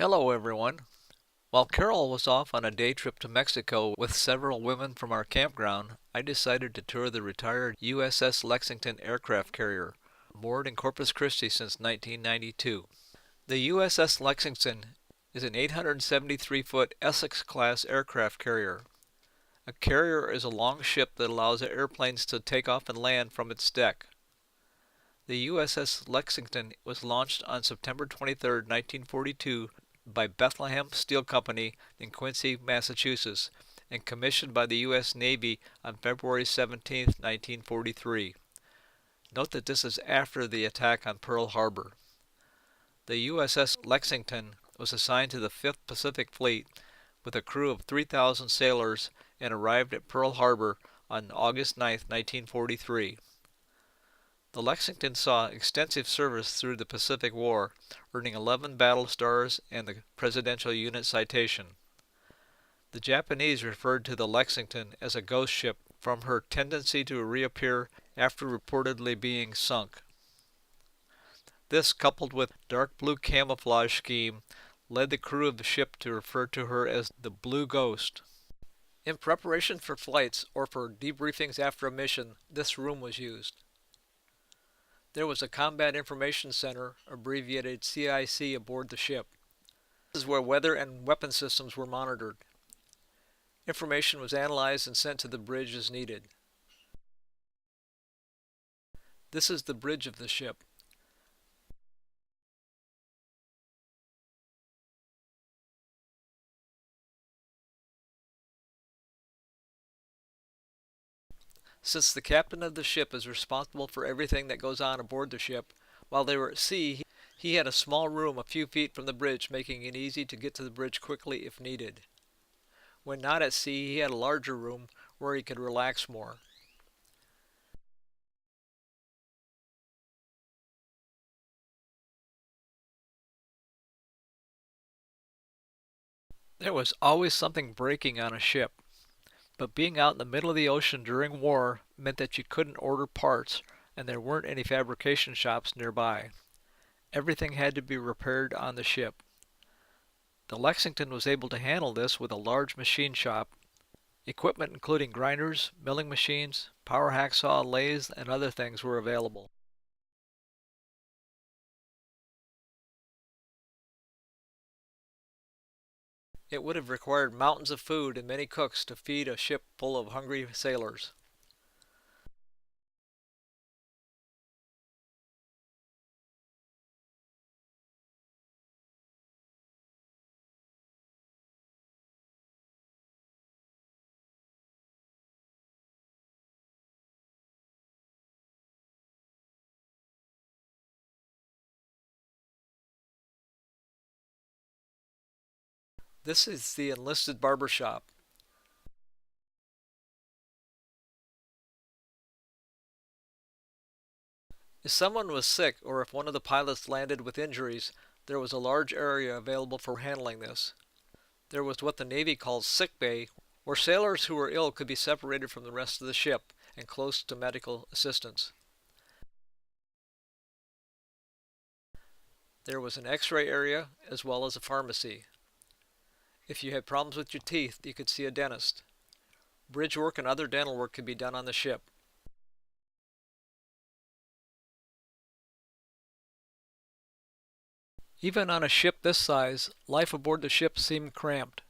Hello, everyone. While Carol was off on a day trip to Mexico with several women from our campground, I decided to tour the retired USS Lexington aircraft carrier, moored in Corpus Christi since 1992. The USS Lexington is an 873-foot Essex-class aircraft carrier. A carrier is a long ship that allows airplanes to take off and land from its deck. The USS Lexington was launched on September 23, 1942 by Bethlehem Steel Company in Quincy, Massachusetts, and commissioned by the U.S. Navy on February 17, 1943. Note that this is after the attack on Pearl Harbor. The USS Lexington was assigned to the 5th Pacific Fleet with a crew of 3,000 sailors and arrived at Pearl Harbor on August 9, 1943. The Lexington saw extensive service through the Pacific War, earning 11 battle stars and the Presidential Unit Citation. The Japanese referred to the Lexington as a ghost ship from her tendency to reappear after reportedly being sunk. This, coupled with dark blue camouflage scheme, led the crew of the ship to refer to her as the Blue Ghost. In preparation for flights or for debriefings after a mission, this room was used. There was a Combat Information Center, abbreviated CIC, aboard the ship. This is where weather and weapon systems were monitored. Information was analyzed and sent to the bridge as needed. This is the bridge of the ship. Since the captain of the ship is responsible for everything that goes on aboard the ship, while they were at sea, he had a small room a few feet from the bridge, making it easy to get to the bridge quickly if needed. When not at sea, he had a larger room where he could relax more. There was always something breaking on a ship, but being out in the middle of the ocean during war meant that you couldn't order parts and there weren't any fabrication shops nearby. Everything had to be repaired on the ship. The Lexington was able to handle this with a large machine shop. Equipment including grinders, milling machines, power hacksaw, lathes, and other things were available. It would have required mountains of food and many cooks to feed a ship full of hungry sailors. This is the enlisted barber shop. If someone was sick or if one of the pilots landed with injuries, there was a large area available for handling this. There was what the Navy calls sick bay, where sailors who were ill could be separated from the rest of the ship and close to medical assistance. There was an x-ray area as well as a pharmacy. If you had problems with your teeth, you could see a dentist. Bridge work and other dental work could be done on the ship. Even on a ship this size, life aboard the ship seemed cramped.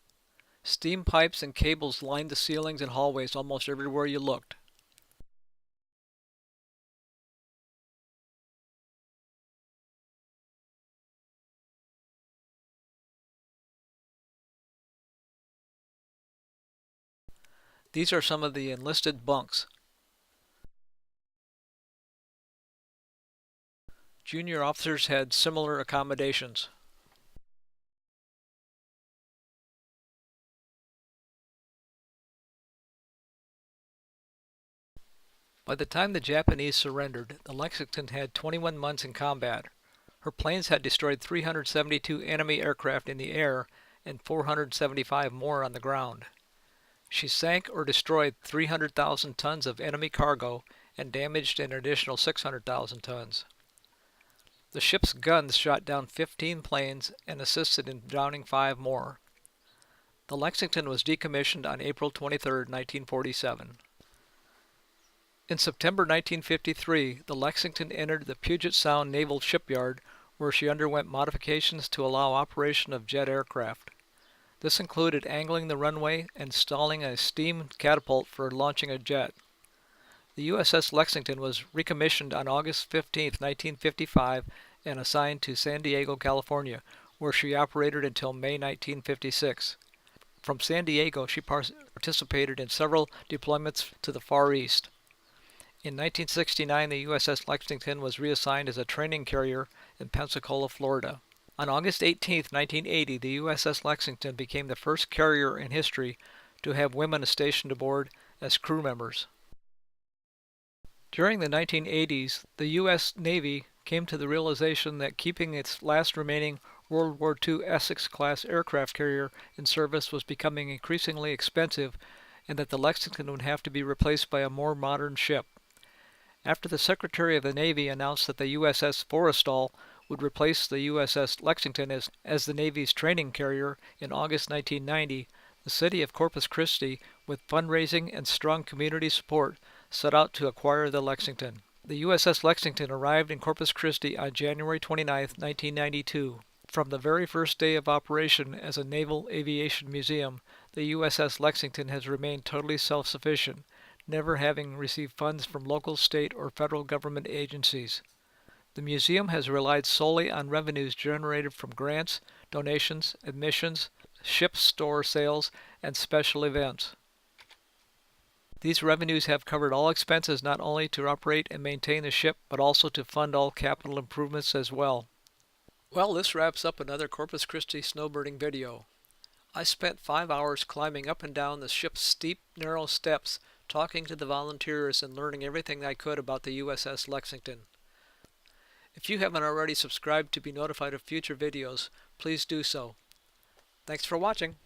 Steam pipes and cables lined the ceilings and hallways almost everywhere you looked. These are some of the enlisted bunks. Junior officers had similar accommodations. By the time the Japanese surrendered, the Lexington had 21 months in combat. Her planes had destroyed 372 enemy aircraft in the air and 475 more on the ground. She sank or destroyed 300,000 tons of enemy cargo and damaged an additional 600,000 tons. The ship's guns shot down 15 planes and assisted in downing 5 more. The Lexington was decommissioned on April 23, 1947. In September 1953, the Lexington entered the Puget Sound Naval Shipyard, where she underwent modifications to allow operation of jet aircraft. This included angling the runway and installing a steam catapult for launching a jet. The USS Lexington was recommissioned on August 15, 1955, and assigned to San Diego, California, where she operated until May 1956. From San Diego, she participated in several deployments to the Far East. In 1969, the USS Lexington was reassigned as a training carrier in Pensacola, Florida. On August 18, 1980, the USS Lexington became the first carrier in history to have women stationed aboard as crew members. During the 1980s, the U.S. Navy came to the realization that keeping its last remaining World War II Essex-class aircraft carrier in service was becoming increasingly expensive, and that the Lexington would have to be replaced by a more modern ship. After the Secretary of the Navy announced that the USS Forrestal would replace the USS Lexington as the Navy's training carrier in August 1990, the city of Corpus Christi, with fundraising and strong community support, set out to acquire the Lexington. The USS Lexington arrived in Corpus Christi on January 29, 1992. From the very first day of operation as a naval aviation museum, the USS Lexington has remained totally self-sufficient, never having received funds from local, state, or federal government agencies. The museum has relied solely on revenues generated from grants, donations, admissions, ship store sales, and special events. These revenues have covered all expenses not only to operate and maintain the ship, but also to fund all capital improvements as well. Well, this wraps up another Corpus Christi snowbirding video. I spent 5 hours climbing up and down the ship's steep, narrow steps, talking to the volunteers and learning everything I could about the USS Lexington. If you haven't already subscribed to be notified of future videos, please do so. Thanks for watching.